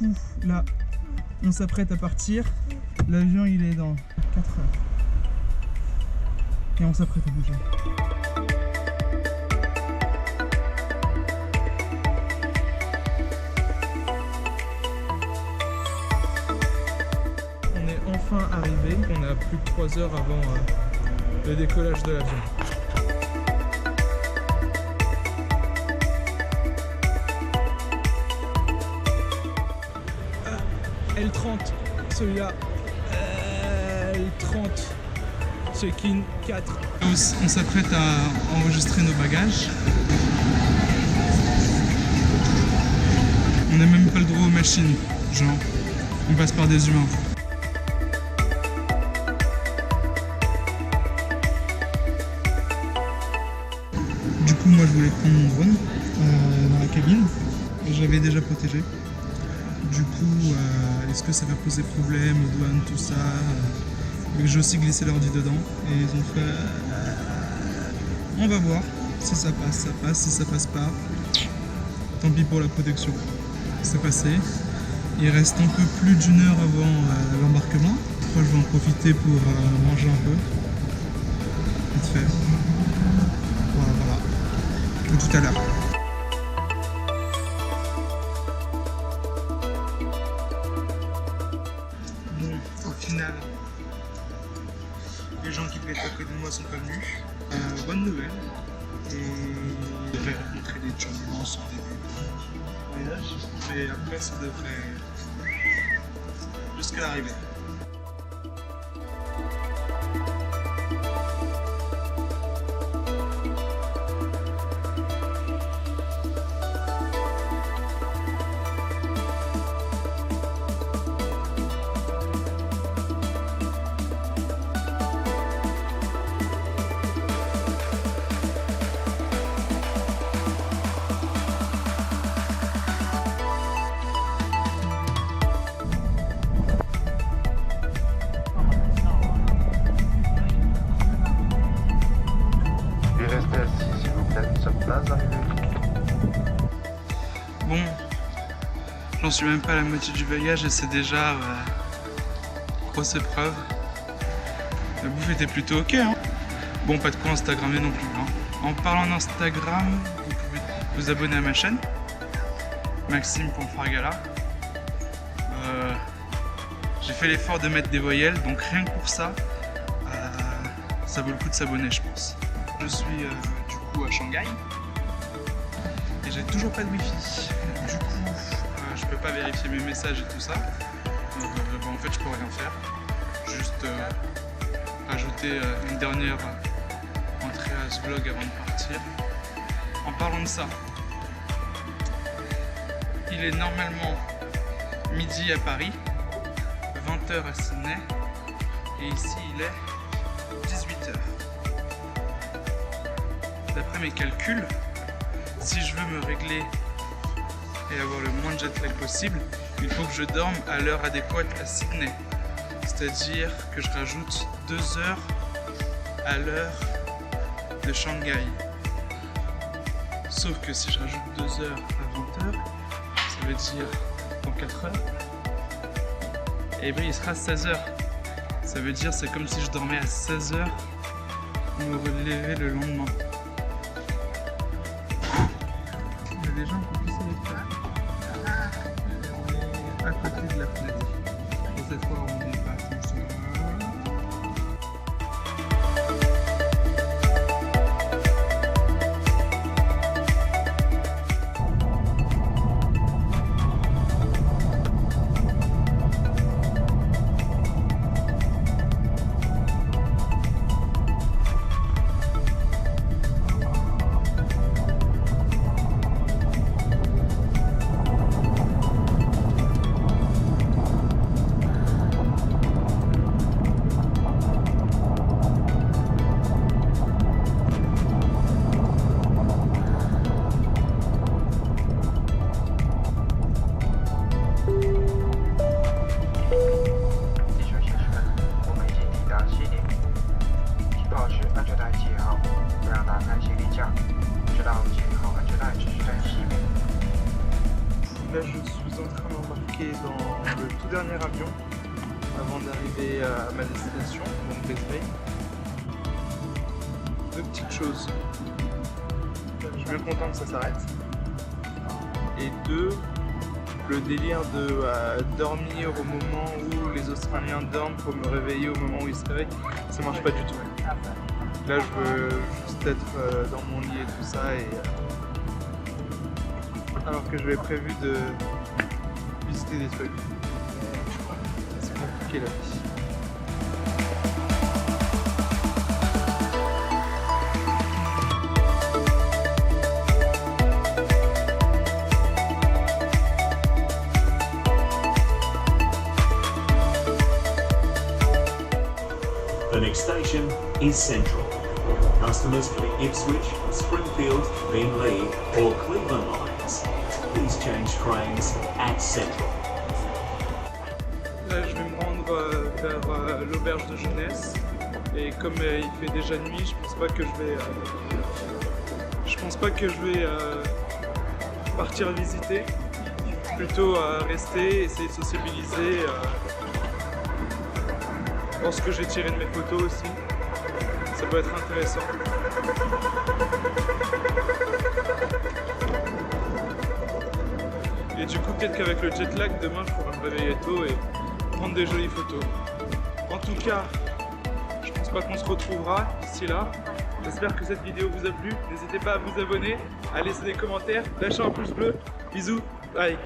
coup, là, on s'apprête à partir. L'avion, il est dans 4 heures. Et on s'apprête à bouger. On est enfin arrivé. On a plus de 3 heures avant le décollage de l'avion. L30, celui-là. L30. Check-in 4. On s'apprête à enregistrer nos bagages. On n'a même pas le droit aux machines. Genre, on passe par des humains. Du coup, moi je voulais prendre mon drone dans la cabine et je l'avais déjà protégé. Du coup, est-ce que ça va poser problème aux douanes, tout ça mais j'ai aussi glissé l'ordi dedans et ils ont fait on va voir si ça passe, si ça passe pas, tant pis pour la protection. C'est passé. Il reste un peu plus d'une heure avant l'embarquement. Je crois que je vais en profiter pour manger un peu. Vite fait. Voilà. À tout à l'heure. Bon, au final, les gens qui devaient être à côté de moi sont pas venus. Bonne nouvelle. Et je devrais rencontrer des turbulences en début du voyage. Mais après, ça devrait jusqu'à l'arrivée. Bon, j'en suis même pas à la moitié du voyage et c'est déjà grosse épreuve. La bouffe était plutôt ok, hein. Bon, pas de quoi Instagrammer non plus, hein. En parlant d'Instagram, vous pouvez vous abonner à ma chaîne, Maxime.Fargala. J'ai fait l'effort de mettre des voyelles, donc rien que pour ça, ça vaut le coup de s'abonner, je pense. Je suis du coup à Shanghai. Et j'ai toujours pas de wifi. Du coup, je peux pas vérifier mes messages et tout ça. En fait, je peux rien faire. Juste rajouter une dernière entrée à ce vlog avant de partir. En parlant de ça, il est normalement midi à Paris, 20h à Sydney, et ici il est 18h. D'après mes calculs, si je veux me régler et avoir le moins de jet lag possible, il faut que je dorme à l'heure adéquate à Sydney. C'est-à-dire que je rajoute 2 heures à l'heure de Shanghai. Sauf que si je rajoute 2 heures à 20h, ça veut dire dans 4 heures, et bien il sera 16h. Ça veut dire c'est comme si je dormais à 16h pour me relever le lendemain. Il y a des gens qui ont poussé les fenêtres. On est à côté de la fenêtre. Et cette fois on n'est pas tout seul. Là, je suis en train d'embarquer dans le tout dernier avion avant d'arriver à ma destination, donc Brisbane. Deux petites choses. Je suis bien content que ça s'arrête. Et deux, le délire de dormir au moment où les Australiens dorment pour me réveiller au moment où ils se réveillent, ça marche pas du tout. Là, je veux juste être dans mon lit et tout ça, et alors que j'avais prévu de visiter des trucs. C'est compliqué la vie. The next station is Central. Customers for the Ipswich, Springfield, Beenleigh or Cleveland lines, please change trains at Central. Là, je vais me rendre vers l'auberge de jeunesse, et comme il fait déjà nuit, je pense pas que je vais partir visiter, plutôt rester, essayer de sociabiliser. Je pense que je vais tirer de mes photos aussi, ça peut être intéressant. Et du coup, peut-être qu'avec le jet lag, demain je pourrai me réveiller tôt et prendre des jolies photos. En tout cas, je pense pas qu'on se retrouvera d'ici là. J'espère que cette vidéo vous a plu. N'hésitez pas à vous abonner, à laisser des commentaires, lâcher un pouce bleu. Bisous, bye.